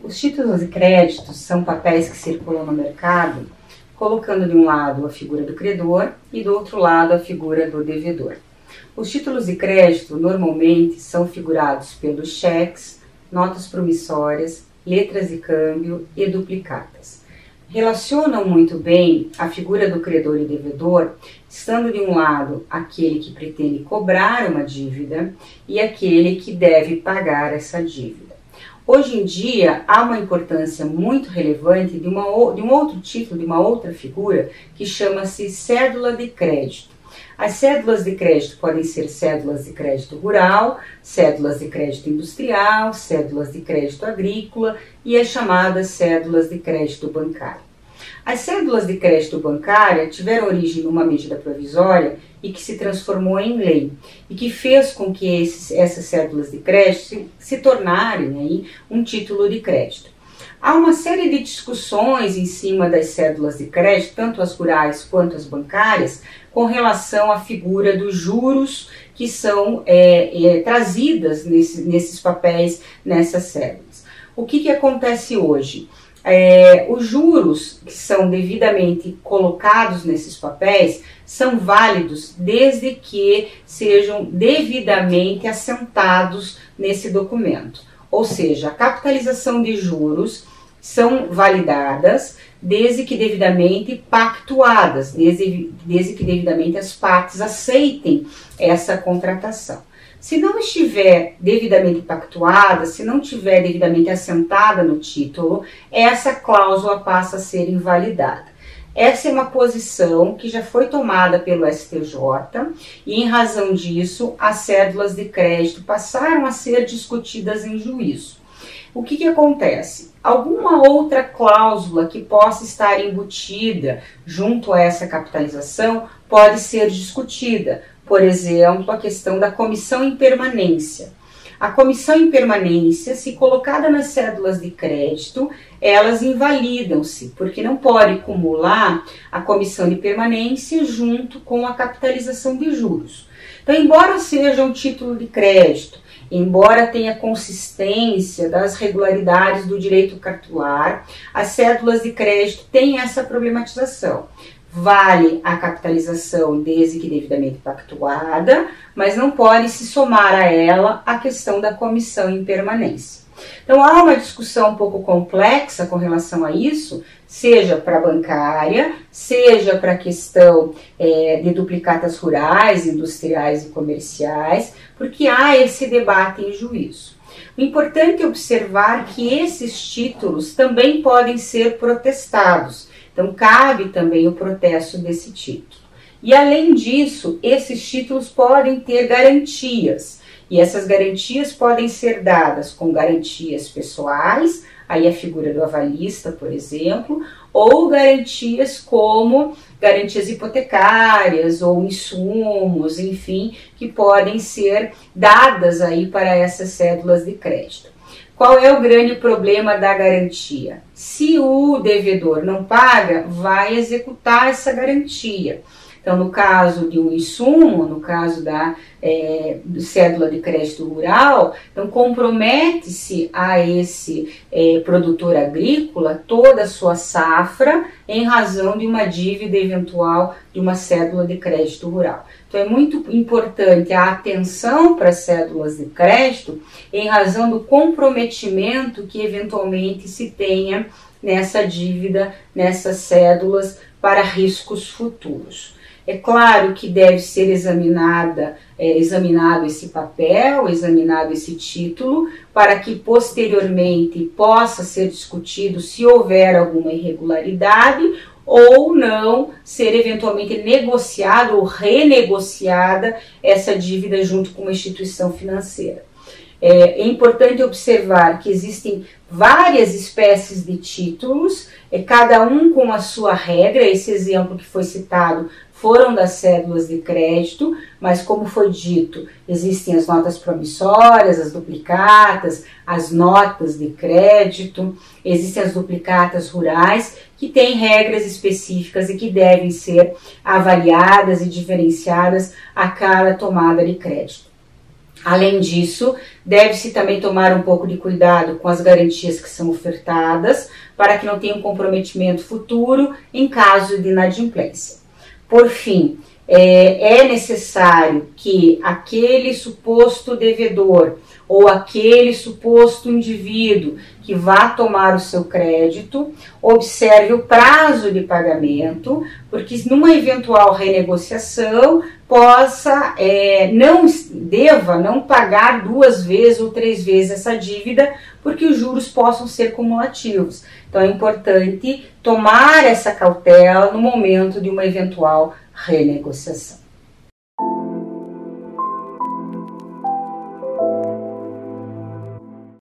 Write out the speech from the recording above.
Os títulos de crédito são papéis que circulam no mercado, colocando de um lado a figura do credor e do outro lado a figura do devedor. Os títulos de crédito normalmente são figurados pelos cheques, notas promissórias, letras de câmbio e duplicatas. Relacionam muito bem a figura do credor e devedor, estando de um lado aquele que pretende cobrar uma dívida e aquele que deve pagar essa dívida. Hoje em dia, há uma importância muito relevante de um outro título, de uma outra figura, que chama-se cédula de crédito. As cédulas de crédito podem ser cédulas de crédito rural, cédulas de crédito industrial, cédulas de crédito agrícola e as chamadas cédulas de crédito bancário. As cédulas de crédito bancária tiveram origem numa medida provisória e que se transformou em lei e que fez com que essas cédulas de crédito se tornarem aí um título de crédito. Há uma série de discussões em cima das cédulas de crédito, tanto as rurais quanto as bancárias, com relação à figura dos juros que são trazidas nesses papéis, nessas cédulas. O que acontece hoje? Os juros que são devidamente colocados nesses papéis são válidos desde que sejam devidamente assentados nesse documento. Ou seja, a capitalização de juros são validadas desde que devidamente pactuadas, desde que devidamente as partes aceitem essa contratação. Se não estiver devidamente pactuada, se não estiver devidamente assentada no título, essa cláusula passa a ser invalidada. Essa é uma posição que já foi tomada pelo STJ e, em razão disso, as cédulas de crédito passaram a ser discutidas em juízo. O que acontece? Alguma outra cláusula que possa estar embutida junto a essa capitalização pode ser discutida. Por exemplo, a questão da comissão em permanência. A comissão em permanência, se colocada nas cédulas de crédito, elas invalidam-se, porque não pode acumular a comissão de permanência junto com a capitalização de juros. Então, embora seja um título de crédito, embora tenha consistência das regularidades do direito cartular, as cédulas de crédito têm essa problematização. Vale a capitalização desde que devidamente pactuada, mas não pode se somar a ela a questão da comissão em permanência. Então há uma discussão um pouco complexa com relação a isso, seja para a bancária, seja para a questão de duplicatas rurais, industriais e comerciais, porque há esse debate em juízo. O importante é observar que esses títulos também podem ser protestados. Então, cabe também o protesto desse título. E, além disso, esses títulos podem ter garantias. E essas garantias podem ser dadas com garantias pessoais, aí a figura do avalista, por exemplo, ou garantias como garantias hipotecárias ou insumos, enfim, que podem ser dadas aí para essas cédulas de crédito. Qual é o grande problema da garantia? Se o devedor não paga, vai executar essa garantia. Então, no caso de um insumo, no caso da cédula de crédito rural, então compromete-se a esse produtor agrícola toda a sua safra em razão de uma dívida eventual de uma cédula de crédito rural. Então, é muito importante a atenção para as cédulas de crédito em razão do comprometimento que eventualmente se tenha nessa dívida, nessas cédulas para riscos futuros. É claro que deve ser examinado esse papel, examinado esse título, para que posteriormente possa ser discutido se houver alguma irregularidade ou não ser eventualmente negociado ou renegociada essa dívida junto com uma instituição financeira. É importante observar que existem várias espécies de títulos, cada um com a sua regra. Esse exemplo que foi citado foram das cédulas de crédito, mas como foi dito, existem as notas promissórias, as duplicatas, as notas de crédito, existem as duplicatas rurais, que têm regras específicas e que devem ser avaliadas e diferenciadas a cada tomada de crédito. Além disso, deve-se também tomar um pouco de cuidado com as garantias que são ofertadas, para que não tenha um comprometimento futuro em caso de inadimplência. Por fim, é necessário que aquele suposto devedor ou aquele suposto indivíduo que vá tomar o seu crédito observe o prazo de pagamento, porque numa eventual renegociação deva não pagar 2 vezes ou 3 vezes essa dívida, porque os juros possam ser cumulativos. Então é importante tomar essa cautela no momento de uma eventual renegociação.